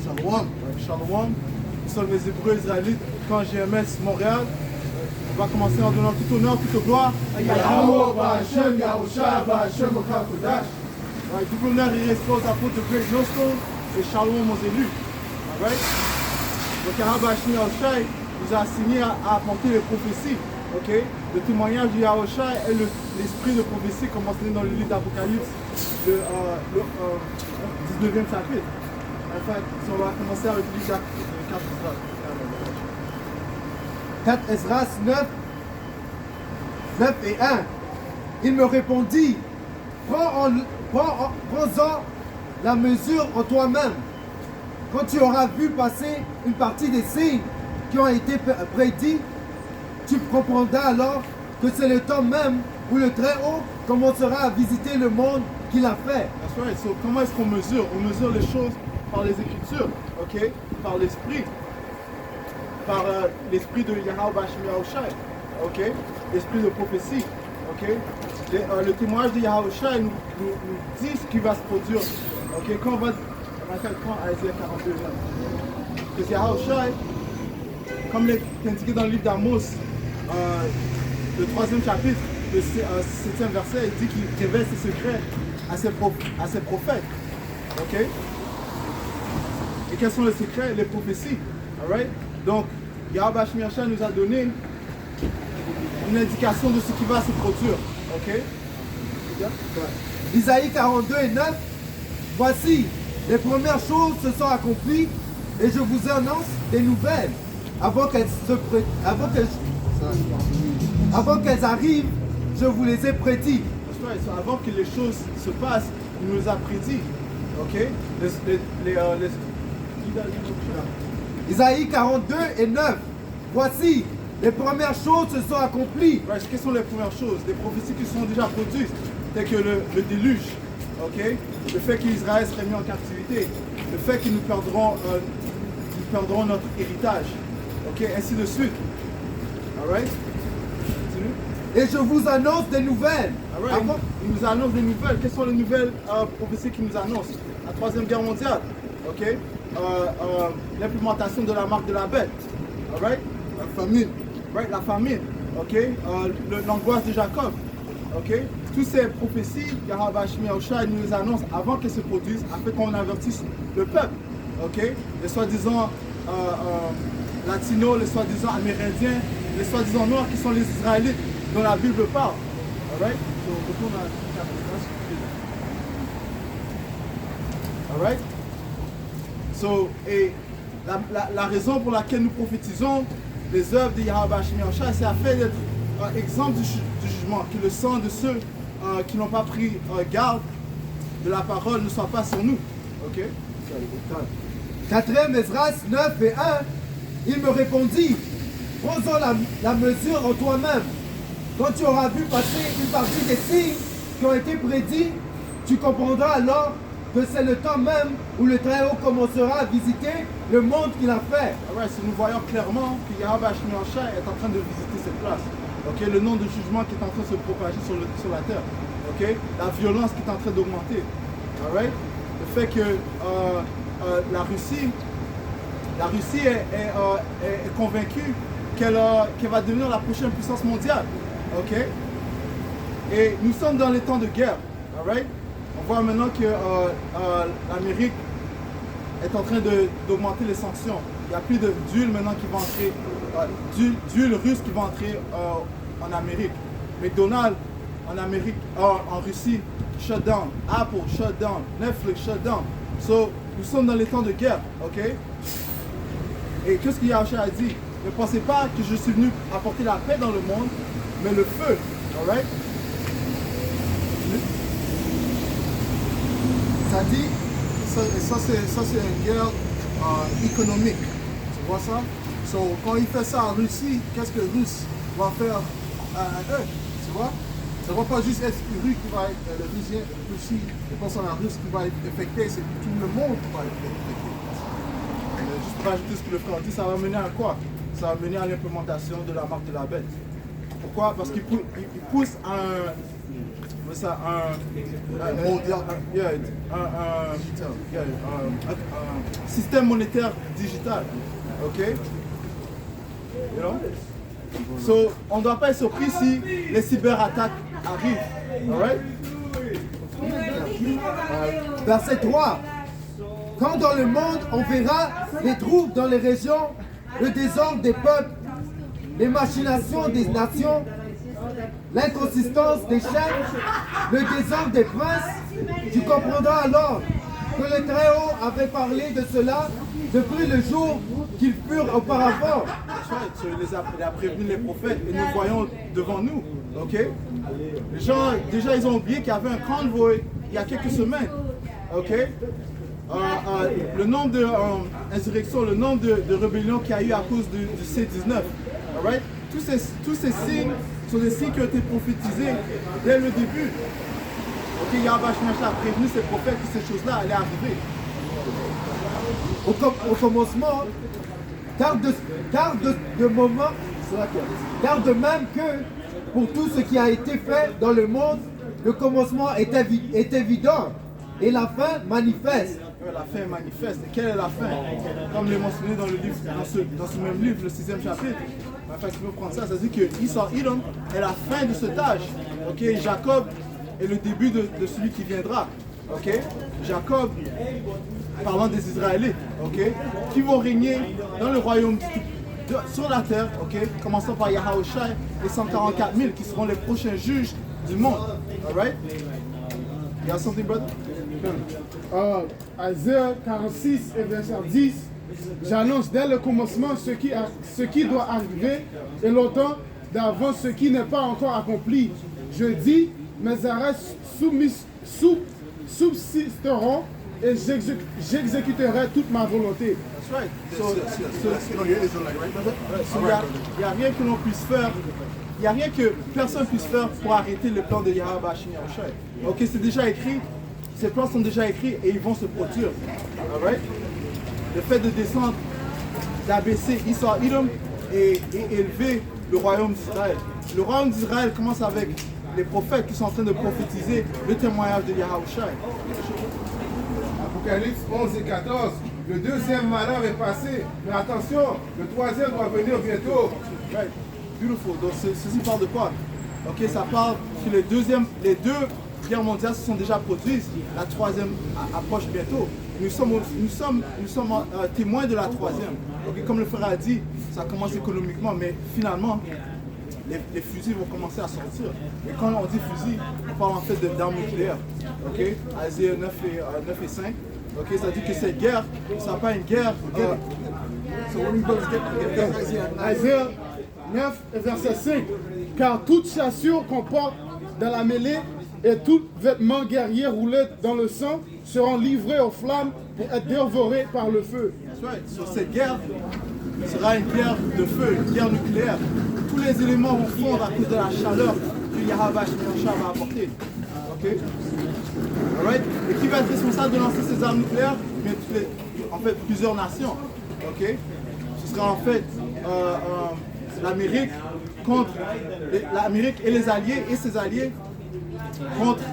Shalom. Shalom. Nous sommes les Hébreux Israélites, camp GMS Montréal. On va commencer en donnant tout honneur, toute gloire à Yahweh, Ba'Hashem, Yahusha, Ba'Hashem, Okakodash. Tout l'honneur et respect aux apôtres de Greg Nostone et Shalom aux élus. Alright? Donc Yahweh Ba'Hashem Yahusha nous a assigné à apporter les prophéties. Okay? Le témoignage de Yahusha et l'esprit de prophétie comme mentionné dans le livre d'Apocalypse, le 19e chapitre. En fait, on va commencer avec le livre de 4 Esdras. 9 et 1. Il me répondit, prends-en la mesure en toi-même. Quand tu auras vu passer une partie des signes qui ont été prédits, tu comprendras alors que c'est le temps même où le Très-Haut commencera à visiter le monde qu'il a fait. That's right. So, comment est-ce qu'on mesure? On mesure les choses par les Écritures, okay? Par l'Esprit. Par l'Esprit de Yahweh Ba'Hashem Yahusha, okay? L'Esprit de prophétie. Okay? Le témoignage de Yahusha nous dit ce qui va se produire. Okay? Quand on va prendre Isaïe 42, parce que Yahusha, comme il est indiqué dans le livre d'Amos, le 3e chapitre, le 7e verset, il dit qu'il révèle ses secrets à ses prophètes. Okay? Et quels sont les secrets? Les prophéties. Alright? Donc, Yahweh Ba'Hashem Yahusha nous a donné une indication de ce qui va se produire. Ok? Isaïe 42 et 9. Voici, les premières choses se sont accomplies et je vous annonce des nouvelles. Avant qu'elles arrivent, je vous les ai prédits. Avant que les choses se passent, il nous a prédit. Ok? Isaïe 42 et 9. Voici, les premières choses se sont accomplies. Right. Quelles sont les premières choses? Des prophéties qui sont déjà produites, telles que le déluge. Okay? Le fait qu'Israël serait mis en captivité. Le fait que nous perdrons notre héritage. Okay? Ainsi de suite. Alright? Et je vous annonce des nouvelles. Right. Il nous annonce des nouvelles. Quelles sont les nouvelles prophéties qu'il nous annonce? La Troisième Guerre mondiale. Okay? L'implémentation de la marque de la bête. Alright? La famine. Right? La famine. Okay? L'angoisse de Jacob. Okay? Toutes ces prophéties, Yahweh Ba'Hashem Yahusha nous les annonce avant qu'elles se produisent, afin qu'on avertisse le peuple. Okay? Les soi-disant latinos, les soi-disant amérindiens, les soi-disant noirs qui sont les Israélites dont la Bible parle. Alright? Alright? So, et la raison pour laquelle nous prophétisons les œuvres de Yahweh Ba'Hashem Yahusha, c'est afin d'être exemple du jugement, que le sang de ceux qui n'ont pas pris garde de la parole ne soit pas sur nous. Ok? 4e Esdras 9 et 1. Il me répondit, prends-en la mesure en toi-même. Quand tu auras vu passer une partie des signes qui ont été prédits, tu comprendras alors que c'est le temps même où le Très-Haut commencera à visiter le monde qu'il a fait. Right, si nous voyons clairement que Yahweh Ba'Hashem Yahusha est en train de visiter cette place. Okay? Le nom de jugement qui est en train de se propager sur la terre. Okay? La violence qui est en train d'augmenter. Right? Le fait que la Russie est convaincue qu'elle va devenir la prochaine puissance mondiale. Okay? Et nous sommes dans les temps de guerre. Right? On voit maintenant que l'Amérique est en train d'augmenter les sanctions. Il n'y a plus d'huile maintenant qui va entrer, d'huile russe qui va entrer en Amérique. McDonald's en Amérique, en Russie, shut down. Apple, shut down. Netflix, shut down. So, nous sommes dans les temps de guerre, ok? Et qu'est-ce que Yahusha a dit? Ne pensez pas que je suis venu apporter la paix dans le monde, mais le feu, alright? Ça dit, ça c'est une guerre économique, tu vois ça? So, quand il fait ça en Russie, qu'est-ce que les Russes vont faire à eux, tu vois? Ça ne va pas juste être une rue qui va être, Russie, les personnes en russe qui va être affectée, c'est tout le monde qui va être affecté. Juste pour ajouter ce que le frère dit, ça va mener à quoi? Ça va mener à l'implémentation de la marque de la bête. Pourquoi? Parce qu'il pousse ça, un système monétaire digital. OK? You know? So, on ne doit pas être surpris si les cyberattaques arrivent. Alright? Verset 3. Quand dans le monde on verra les troubles dans les régions, le désordre des peuples, les machinations des nations, l'inconsistance des chefs, le désordre des princes, tu comprendras alors que le Très-Haut avait parlé de cela depuis le jour qu'ils furent auparavant. Il a prévenu les prophètes et nous voyons devant nous. OK? Les gens, déjà, ils ont oublié qu'il y avait un convoy il y a quelques semaines. OK? Le nombre d'insurrections, le nombre de rébellions qu'il y a eu à cause du C-19. Alright? Tous ces signes sont des signes qui ont été prophétisés dès le début. Ok, Yahweh a prévenu ses prophètes que ces choses-là allaient arriver. Au commencement, car de même que pour tout ce qui a été fait dans le monde, le commencement est évident et la fin manifeste. La fin est manifeste. Et quelle est la fin? Comme le mentionné dans le livre, dans ce même livre, le 6e chapitre. Enfin, si vous prendre ça, ça dit que Esau Edom est la fin de cet âge. Ok, Jacob est le début de celui qui viendra. Ok, Jacob, parlant des Israélites, ok, qui vont régner dans le royaume sur la terre, ok, commençant par Yahaoshai et 144 000 qui seront les prochains juges du monde. Alright? You have something, brother? Isaiah 46 et verset 10, j'annonce dès le commencement ce qui doit arriver et longtemps d'avance ce qui n'est pas encore accompli. Je dis, mes arrêts subsisteront et j'exécuterai toute ma volonté. That's right. Il n'y a rien que l'on puisse faire. Il n'y a rien que personne puisse faire pour arrêter le plan de Yahweh Hashem Yahushua. Ok, c'est déjà écrit. Ces plans sont déjà écrits et ils vont se produire. Alright? Le fait de descendre, d'abaisser Esau Edom et élever le royaume d'Israël. Le royaume d'Israël commence avec les prophètes qui sont en train de prophétiser le témoignage de Yahushua. Apocalypse 11 et 14. Le deuxième malheur est passé, mais attention, le troisième doit venir bientôt. Right. Beautiful. Donc ceci parle de quoi? Ok, ça parle que les deux guerres mondiales se sont déjà produites. La troisième approche bientôt. Nous sommes témoins de la troisième. Okay, comme le frère a dit, ça commence économiquement, mais finalement, les fusils vont commencer à sortir. Et quand on dit fusil, on parle en fait d'armes nucléaires. Okay? Isaiah 9 et 5. Okay, ça dit que cette guerre, ce ne sera pas une guerre. Isaiah 9 et verset 5, car toute chassure qu'on porte dans la mêlée et tout vêtement guerrier roulé dans le sang seront livrés aux flammes pour être dévorés par le feu. Right. So, cette guerre sera une guerre de feu, une guerre nucléaire. Tous les éléments vont fondre à cause de la chaleur que Yahweh Hashem va apporter. Okay? Alright? Et qui va être responsable de lancer ces armes nucléaires? En fait, plusieurs nations. Okay? Ce sera en fait l'Amérique contre l'Amérique et les alliés et ses alliés contre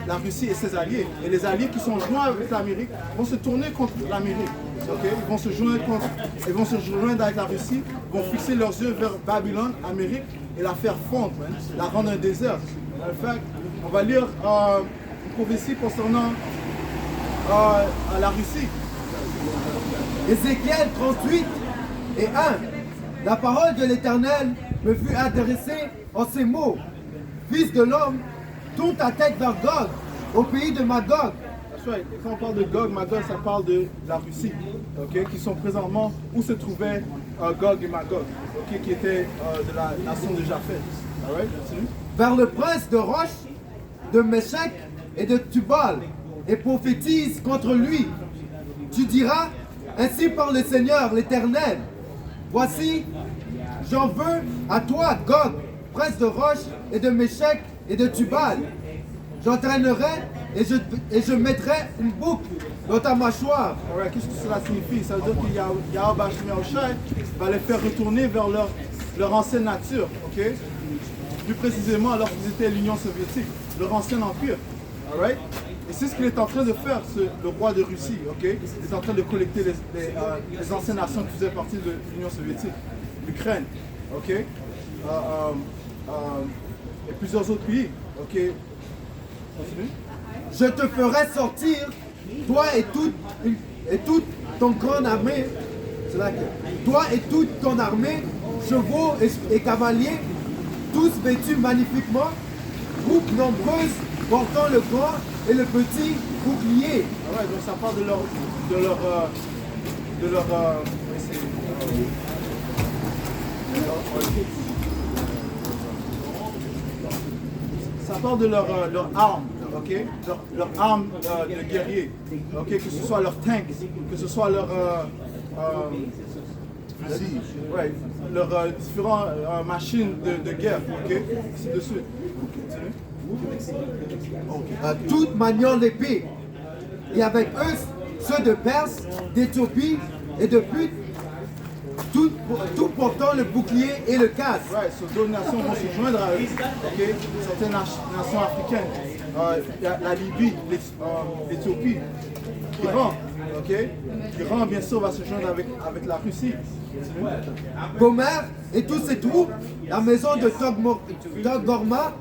la Russie et ses alliés. Et les alliés qui sont joints avec l'Amérique vont se tourner contre l'Amérique. Okay? Ils vont se joindre avec la Russie, vont fixer leurs yeux vers Babylone, Amérique, et la faire fondre, la rendre un désert. En fait, on va lire une prophétie concernant la Russie. Ézéchiel 38 et 1. La parole de l'Éternel me fut adressée en ces mots. Fils de l'homme, tourne ta tête vers Gog, au pays de Magog. Right. Quand on parle de Gog, Magog, ça parle de la Russie, okay, qui sont présentement où se trouvaient Gog et Magog, okay, qui étaient de la nation de Japheth. Right. Vers le prince de Roche, de Méshek et de Tubal, et prophétise contre lui. Tu diras, ainsi parle le Seigneur l'Éternel. Voici, j'en veux à toi, Gog, prince de Roche et de Méshek et de Tubal. J'entraînerai et je mettrai une boucle dans ta mâchoire. Alright, qu'est-ce que cela signifie? Ça veut dire que Yahweh Hashem va les faire retourner vers leur ancienne nature. Okay? plus précisément lorsqu'ils étaient l'Union soviétique, leur ancien empire. Alright? Et c'est ce qu'il est en train de faire, le roi de Russie. Ok? Il est en train de collecter les anciennes nations qui faisaient partie de l'Union soviétique, l'Ukraine. Ok? Et plusieurs autres pays. Ok? Continue. Je te ferai sortir, toi et toute ton grande armée, toi et toute ton armée, chevaux et cavaliers, tous vêtus magnifiquement, groupes nombreuses portant le grand et le petit bouclier. Ah ouais, donc ça parle ça parle de leur arme, ok? Leur arme de guerrier, ok? Que ce soit leur tank, que ce soit leur ouais, leurs différentes machines de guerre, ok? Ainsi de suite. Toutes maniant l'épée, et avec eux ceux de Perse, d'Éthiopie et de Put, tout portant le bouclier et le casque. Ouais, ces deux nations vont se joindre à eux, ok? Certaines nations africaines, la Libye, l'Éthiopie, l'Iran, ok? L'Iran, bien sûr, va se joindre avec la Russie. Gomer et tous ses troupes, la maison de Togorma,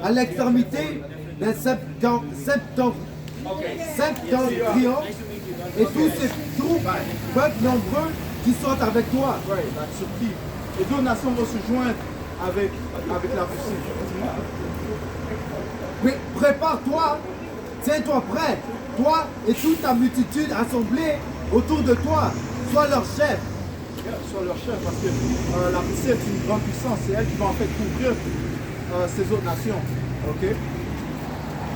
à l'extrémité d'un septentrion, et tous ces troupes, peuples nombreux qui sont avec toi. Ouais, la Turquie. Les deux nations vont se joindre avec la Russie. Mais prépare-toi, tiens-toi prêt, toi et toute ta multitude assemblée autour de toi, sois leur chef. Soit leur chef, parce que la Russie est une grande puissance, c'est elle qui va en fait couvrir ces autres nations, ok?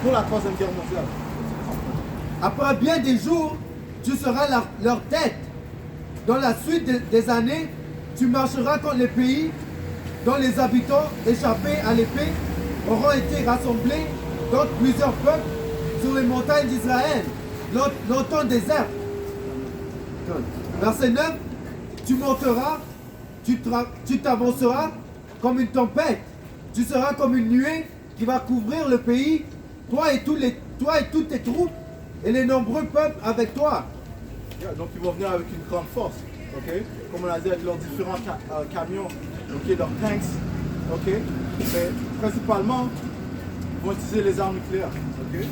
Pour la Troisième Guerre mondiale. Après bien des jours, tu seras leur tête. Dans la suite des années, tu marcheras contre les pays dont les habitants échappés à l'épée auront été rassemblés dans plusieurs peuples sur les montagnes d'Israël, longtemps désertes. Verset 9, tu monteras, tu t'avanceras comme une tempête, tu seras comme une nuée qui va couvrir le pays, toi et toutes tes troupes et les nombreux peuples avec toi. Yeah, donc ils vont venir avec une grande force, ok? Comme on a dit avec leurs différents camions, ok, leurs tanks, ok? Mais principalement, ils vont utiliser les armes nucléaires, ok?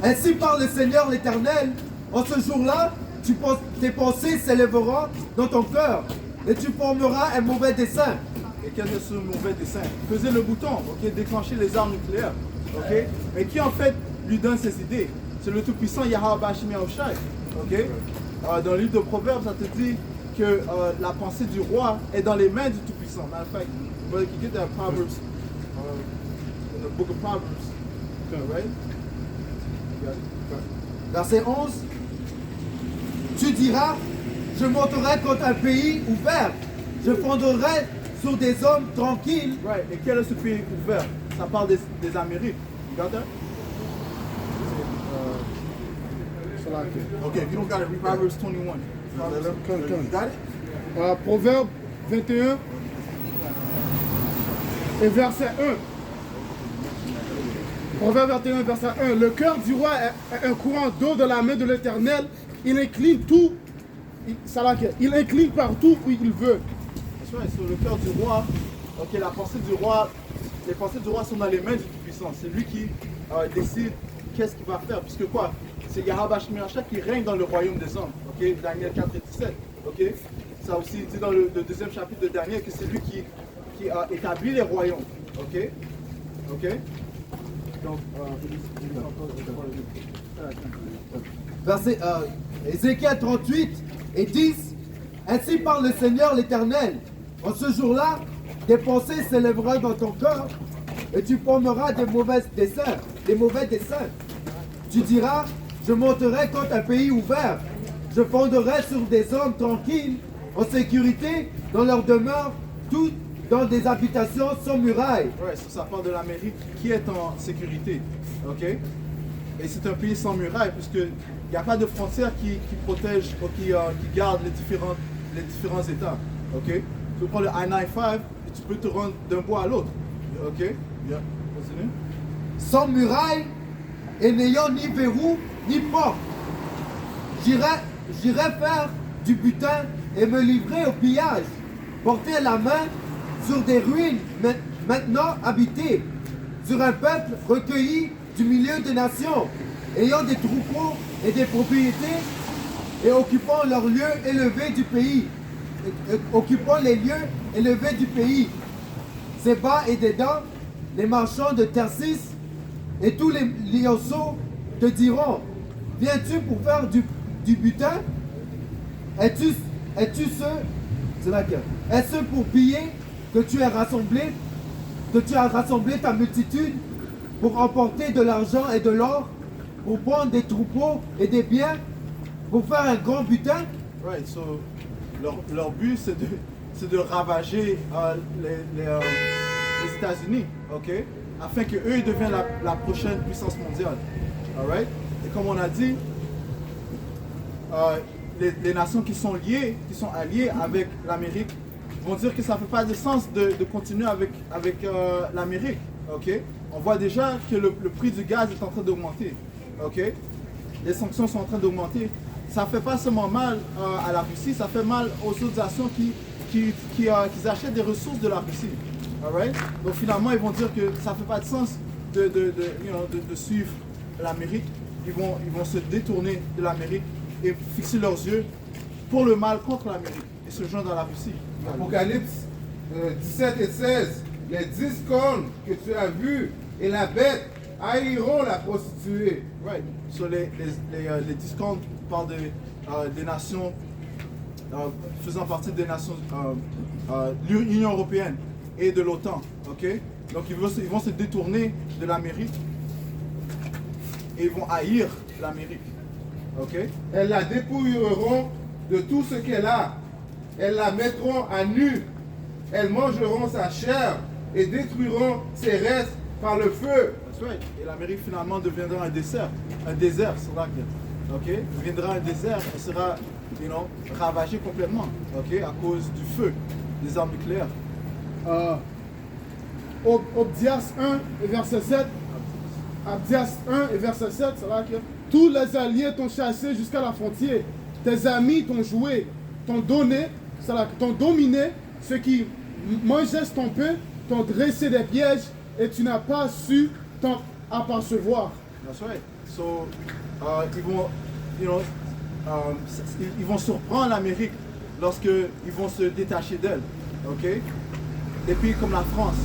Ainsi parle le Seigneur l'Éternel, en ce jour-là, tes pensées s'élèveront dans ton cœur et tu formeras un mauvais dessein. Et quel est ce mauvais dessein? Pesez le bouton, ok? Déclencher les armes nucléaires, ok? Mais qui en fait lui donne ces idées? C'est le tout-puissant Yahweh Bashim Yahushai. Okay? Dans le livre de Proverbes, ça te dit que la pensée du roi est dans les mains du Tout-Puissant. Matter of fact, vous pouvez cliquer dans Proverbs, in the book of Proverbs. Right? Verset 11, tu diras, je monterai contre un pays ouvert, je fonderai sur des hommes tranquilles. Right. Et quel est ce pays ouvert? Ça parle des Amériques. You got that? Okay, if you don't got it, read Proverbs 21. You got it? Proverbe 21 et verset 1. Proverbe 21, verset 1. Le cœur du roi est un courant d'eau de la main de l'Éternel. Il incline tout. Il incline partout où il veut. That's right. Sur le cœur du roi, ok, la pensée du roi, les pensées du roi sont dans les mains du Tout-Puissant. C'est lui qui décide qu'est-ce qu'il va faire. Puisque quoi? C'est Yahweh Bashim Yahushai qui règne dans le royaume des hommes. Ok, Daniel 4 et 17. Ok, ça aussi dit dans le deuxième chapitre de Daniel que c'est lui qui a établi les royaumes. Ok, ok. Donc, Verset Ézéchiel 38 et 10. Ainsi parle le Seigneur l'Éternel. En ce jour-là, tes pensées s'élèveront dans ton cœur et tu formeras des mauvais desseins. Tu diras, je monterai contre un pays ouvert. Je fonderai sur des hommes tranquilles, en sécurité, dans leur demeure, toutes dans des habitations sans murailles. ouais, ça parle de l'Amérique qui est en sécurité. Ok. Et c'est un pays sans murailles, puisqu'il n'y a pas de frontières qui protègent ou qui gardent les différents États. Ok. Tu prends le I-95 et tu peux te rendre d'un bout à l'autre. Ok, bien, continue. sans muraille et n'ayant ni verrou ni porte. J'irai faire du butin et me livrer au pillage, porter la main sur des ruines maintenant habitées, sur un peuple recueilli du milieu des nations, ayant des troupeaux et des propriétés, et occupant leurs lieux élevés du pays, occupant les lieux élevés du pays. Séba et Dédan, les marchands de Tersis et tous les lionceaux te diront, viens-tu pour faire du butin? Es-tu est-ce pour piller que tu as rassemblé ta multitude pour emporter de l'argent et de l'or, pour prendre des troupeaux et des biens, pour faire un grand butin? Right, so leur but c'est de ravager les États-Unis, ok, afin que eux ils deviennent la prochaine puissance mondiale. Alright? Et comme on a dit, les nations qui sont liées, qui sont alliées avec l'Amérique, vont dire que ça ne fait pas de sens de continuer avec l'Amérique. Ok? On voit déjà que le prix du gaz est en train d'augmenter. Ok? Les sanctions sont en train d'augmenter. Ça ne fait pas seulement mal à la Russie, ça fait mal aux autres nations qui achètent des ressources de la Russie. Alright? Donc finalement, ils vont dire que ça ne fait pas de sens de suivre l'Amérique. Ils vont se détourner de l'Amérique et fixer leurs yeux pour le mal contre l'Amérique et se joindre à la Russie. Apocalypse 17 et 16. Les 10 cornes que tu as vues et la bête haïront la prostituée. Right. So les 10 cornes parlent des nations faisant partie des nations l'Union européenne et de l'OTAN. Okay? Donc ils vont se détourner de l'Amérique et ils vont haïr l'Amérique. Okay? Elles la dépouilleront de tout ce qu'elle a. Elles la mettront à nu. Elles mangeront sa chair et détruiront ses restes par le feu. That's right. Et l'Amérique finalement deviendra un désert. Un désert sera okay? Deviendra un désert et sera ravagé complètement, okay? À cause du feu, des armes nucléaires. Obdias 1 et verset 7. Abdias 1 et verset 7, c'est là que tous les alliés t'ont chassé jusqu'à la frontière. Tes amis t'ont joué, t'ont donné, c'est là que t'ont dominé. Ceux qui mangeaient ton pain t'ont dressé des pièges et tu n'as pas su t'en apercevoir. That's right. So, ils vont surprendre l'Amérique lorsqu'ils vont se détacher d'elle. Okay? Des pays comme la France,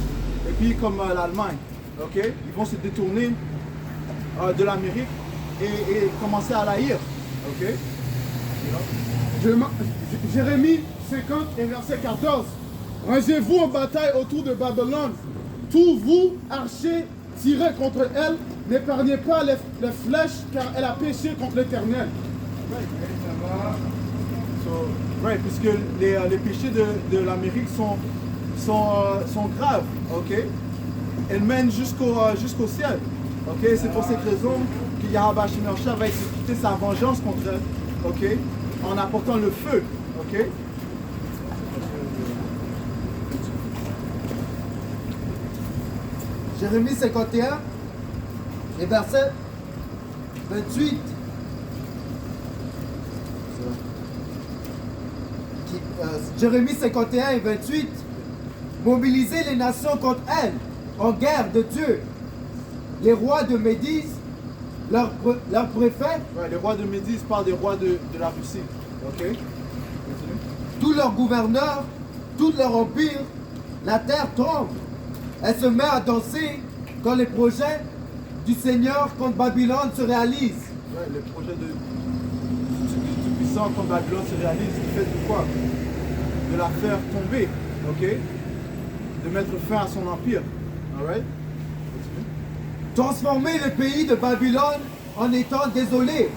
des pays comme l'Allemagne, okay? Ils vont se détourner de l'Amérique et commencer à l'haïr. Okay? Jérémie 50 et verset 14. Rangez-vous en bataille autour de Babylone. Tous vous, archers, tirez contre elle. N'épargnez pas les flèches, car elle a péché contre l'Éternel. Right, puisque les péchés de l'Amérique sont graves, ok? Elles mènent jusqu'au ciel, ok? C'est pour cette raison que Yahweh Shemelsha va exécuter sa vengeance contre elle, ok? En apportant le feu, ok? Jérémie 51 et verset 28. Jérémie 51 et 28. Mobilisez les nations contre elle, en guerre de Dieu. Les rois de Médise, leurs préfets, Ouais, les rois de Médise parlent des rois de la Russie, ok? Continue. tous leurs gouverneurs, tout leur empire, la terre tremble. Elle se met à danser quand les projets du Seigneur contre Babylone se réalisent. Ouais, les projets du puissant contre Babylone se réalisent. Il fait de quoi? De la faire tomber, ok? De mettre fin à son empire. Alright? Continue. Transformer le pays de Babylone en étant désolé,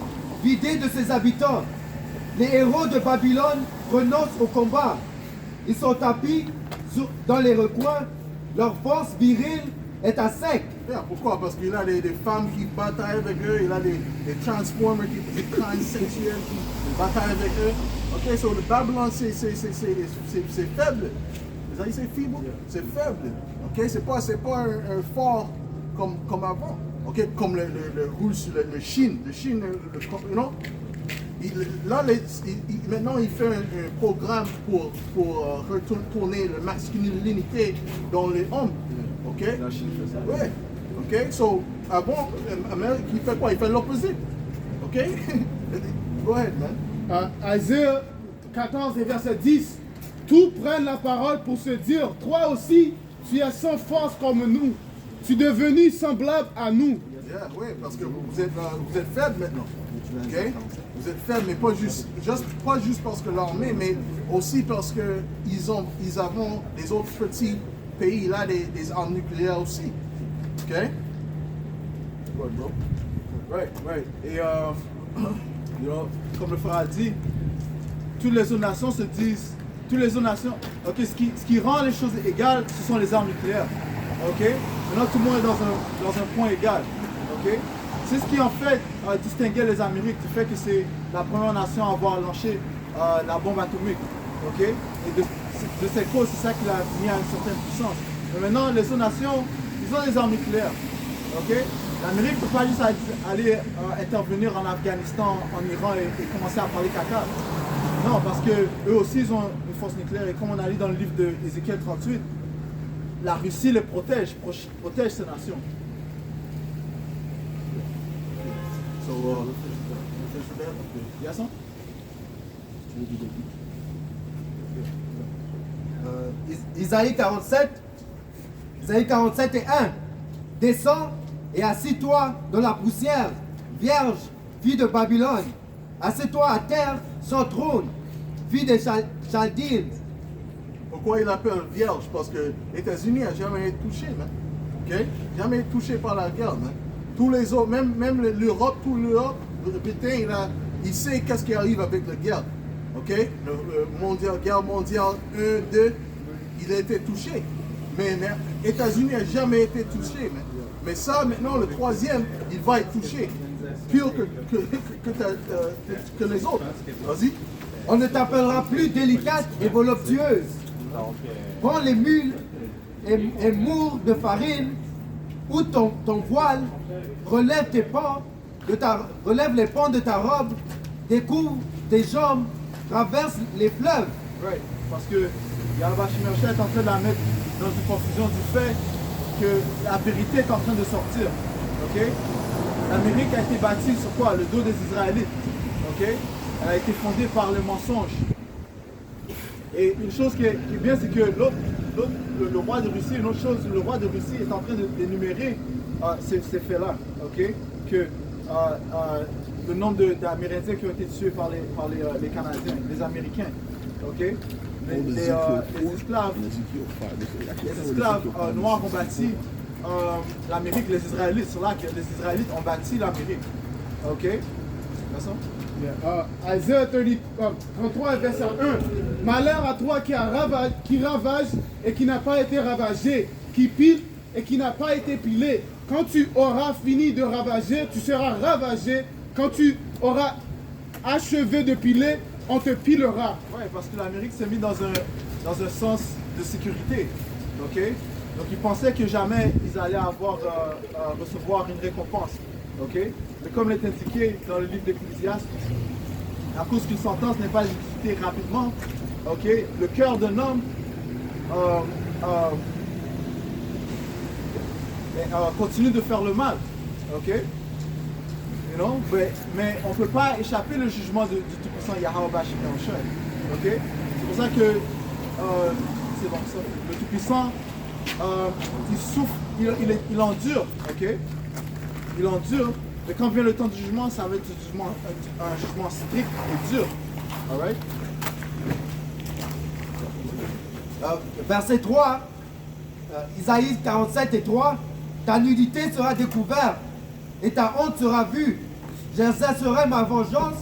vidé de ses habitants. Les héros de Babylone renoncent au combat. Ils sont tapis dans les recoins. Leur force virile est à sec. Yeah, pourquoi? Parce qu'il a des femmes qui bataillent avec eux, il a des transformers qui transsexuels qui bataillent avec eux. Ok, so le Babylone c'est faible. Les Haïtiens c'est feeble, c'est faible. Ok, c'est pas un fort comme avant. Ok, comme le roule sur le Chine, you know? Maintenant, il fait un programme pour retourner la masculinité dans les hommes. Ok? La Chine fait ça. Ouais. Ok? So, avant, Amérique, il fait quoi? Il fait l'opposé. Ok? Go ahead, man. Isaiah 14 et verset 10. Tous prennent la parole pour se dire, toi aussi, tu es sans force comme nous. Tu es devenu semblable à nous. Yeah, oui, parce que vous êtes faible maintenant. Ok? Vous êtes faible, mais pas juste parce que l'armée, mais aussi parce que ils ont les autres petits pays là des armes nucléaires aussi. Ok? Good, bro. Right. Et you know, comme le frère a dit, toutes les autres nations se disent, ok, ce qui rend les choses égales, ce sont les armes nucléaires. Ok? Maintenant tout le monde est dans un point égal. Ok? C'est ce qui en fait distinguait les Amériques du fait que c'est la première nation à avoir lancé la bombe atomique. Ok? Et de cette cause, c'est ça qui l'a mis à une certaine puissance. Mais maintenant, les autres nations, ils ont des armes nucléaires. Ok? L'Amérique ne peut pas juste aller intervenir en Afghanistan, en Iran et commencer à parler caca. Non, parce qu'eux aussi, ils ont une force nucléaire. Et comme on a lu dans le livre d'Ézéchiel 38, la Russie les protège ces nations. So, il y a ça? Isaïe 47 et 1. Descends et assis-toi dans la poussière, vierge, fille de Babylone. Assieds-toi à terre sans trône, fille des Chaldéens. Pourquoi il l'appelle vierge? Parce que les États-Unis n'ont jamais été touchés, man. Ok? Jamais été touchés par la guerre, man. Tous les autres, même l'Europe, le Britain, il sait qu'est-ce qui arrive avec la guerre. Ok? Guerre mondiale 1, 2, il a été touché. Mais les États-Unis n'ont jamais été touchés, man. Mais ça, maintenant, le troisième, il va être touché. Pire que les autres. Vas-y. On ne t'appellera plus délicate et voluptueuse. Prends les mules et mours de farine ou ton voile, relève les pans de ta robe, découvre tes jambes, traverse les fleuves. Right. Parce que Yahweh Shemel est en train de la mettre dans une confusion du fait que la vérité est en train de sortir. Ok? L'Amérique a été bâtie sur quoi? Le dos des Israélites. Ok? Elle a été fondée par le mensonge. Et une chose qui est bien, c'est que le roi de Russie, une autre chose, le roi de Russie est en train d'énumérer ces faits-là. Ok? Que le nombre d'Amérindiens qui ont été tués par les Canadiens, les Américains. Ok? Les esclaves noirs ont bâti l'Amérique, les Israélites. C'est là que les Israélites ont bâti l'Amérique. Ok? Merci. Yeah. Isaiah 33, verset 1. Malheur à toi qui ravage et qui n'a pas été ravagé, qui pile et qui n'a pas été pilé. Quand tu auras fini de ravager, tu seras ravagé. Quand tu auras achevé de piler, on te pilera. Oui, parce que l'Amérique s'est mise dans un sens de sécurité. Ok? Donc ils pensaient que jamais ils allaient recevoir une récompense. Ok? Mais comme il est indiqué dans le livre d'Ecclésiaste, à cause qu'une sentence n'est pas exécutée rapidement, ok, le cœur d'un homme continue de faire le mal. Ok? You know? Mais on ne peut pas échapper le jugement du Tout-Puissant Yahweh Bashim Yahushua. Ok? C'est pour ça que c'est bon ça. Le Tout-Puissant, il souffre, il endure. Ok? Il endure. Mais quand vient le temps du jugement, ça va être un jugement strict et dur. Alright? Verset 3, Isaïe 47 et 3, ta nudité sera découverte et ta honte sera vue. J'exercerai ma vengeance.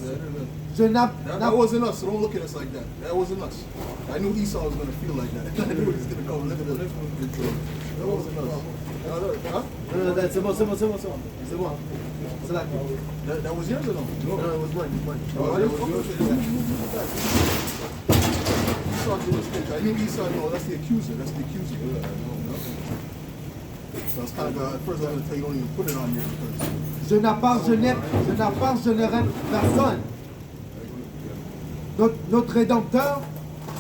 That wasn't us, so don't look at us like that. That wasn't us. I knew Esau was going to feel like that. I knew he was going to go live in That wasn't us. Huh? C'est bon. C'est là. That was yours or no? No, it was mine. Esau did this picture. I knew Esau, no, that's the accuser. So it's kind of, at first I'm going to tell you don't even put it on you because Je n'appartiendrai personne. Notre Rédempteur,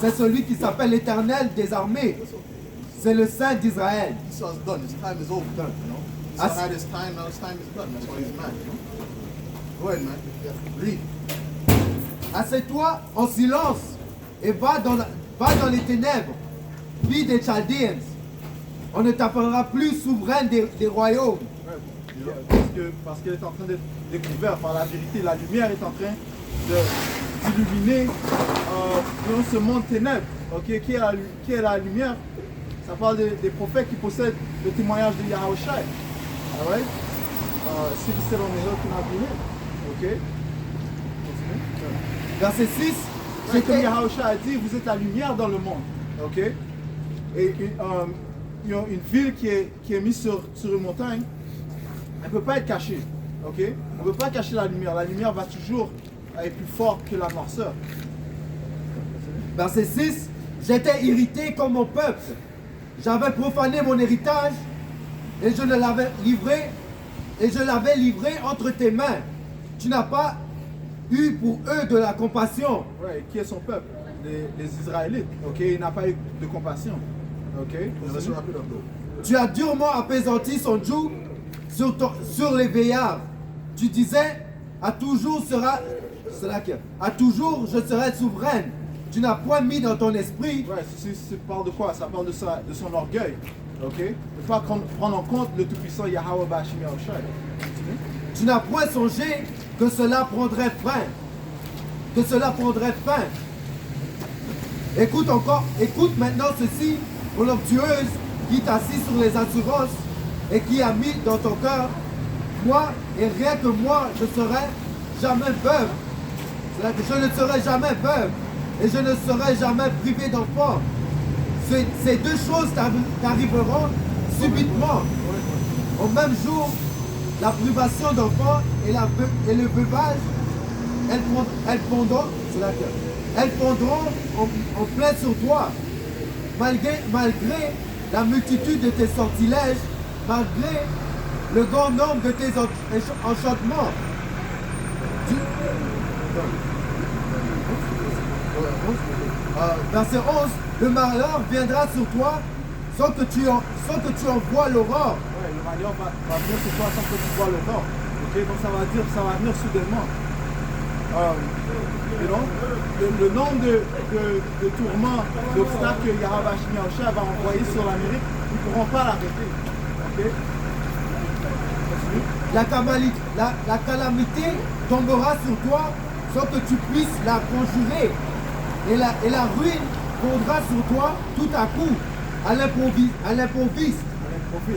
c'est celui qui s'appelle l'Éternel des armées. C'est le Saint d'Israël. Esau's done. His time is over. You know? Esau had his time, now his time is done. That's why he's mad. You know? Go ahead, man. Yeah. Read. Assieds-toi en silence et va dans les ténèbres, fille des Chaldeans. On ne t'appellera plus souveraine des royaumes. Parce qu'elle est en train d'être découverte par la vérité. La lumière est en train d'illuminer dans ce monde ténèbres. Okay? Qui est la lumière? Ça parle des prophètes qui possèdent le témoignage de Yahushua. All right? Ceux qui seront les autres qui n'ont pas. Ok? Verset 6. C'est comme Yahushua a dit, vous êtes la lumière dans le monde. Ok? Et une ville qui est mise sur une montagne, elle ne peut pas être cachée. Ok? On ne peut pas cacher la lumière. La lumière va toujours être plus forte que la noirceur. Verset 6. J'étais irrité comme mon peuple. J'avais profané mon héritage et je l'avais livré entre tes mains. Tu n'as pas eu pour eux de la compassion. Ouais, qui est son peuple? Les Israélites. Ok? Il n'a pas eu de compassion. Ok? Tu as durement apaisanti son joug sur les veillards. Tu disais, à toujours je serai souveraine. Tu n'as point mis dans ton esprit. Ouais, ça parle de quoi? Ça parle de son orgueil. Ok? Ne pas prendre en compte le tout-puissant Yahweh Bashim Yahushua. Tu n'as point songé que cela prendrait fin. Écoute maintenant ceci, voluptueuse, qui t'assit sur les assurances et qui a mis dans ton cœur, moi et rien que moi, je serai jamais veuve. C'est-à-dire que je ne serai jamais veuve et je ne serai jamais privé d'enfant. Ces deux choses t'arriveront subitement. Au même jour, la privation d'enfants et le veuvage, elles pondront en plein sur toi. Malgré la multitude de tes sortilèges, malgré le grand nombre de tes enchantements. Verset 11, le malheur viendra sur toi sans que tu en vois l'aurore. Ouais, le malheur va venir sur toi sans que tu vois l'aurore. Ok, donc ça va dire que ça va venir soudainement. Le nombre de tourments, d'obstacles que Yahweh Bashim Yahushua va envoyer sur l'Amérique, ils ne pourront pas l'arrêter. Ok? La calamité tombera sur toi sans que tu puisses la conjurer. Et la ruine fondra sur toi tout à coup, à l'improviste. Ok?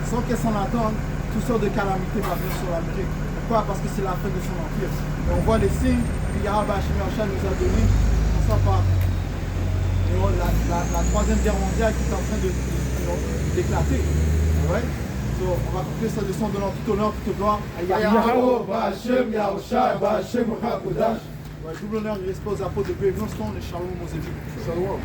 Sans qu'elle s'en attende, toutes sortes de calamités vont venir sur l'Amérique. Pourquoi? Parce que c'est la fin de son empire. Et on voit les signes que Yahweh Bashim Yahushua nous a donnés. On s'en parle. La troisième guerre mondiale qui est en train d'éclater. Ouais? So, on va couper ça de son de tout honneur, toute gloire à Yahweh Bashim Yahushua Bashim Hakodash. Ouais, double honneur, il reste aux apôtres de Dieu. Nous sommes les Shalom aux élus. Shalom.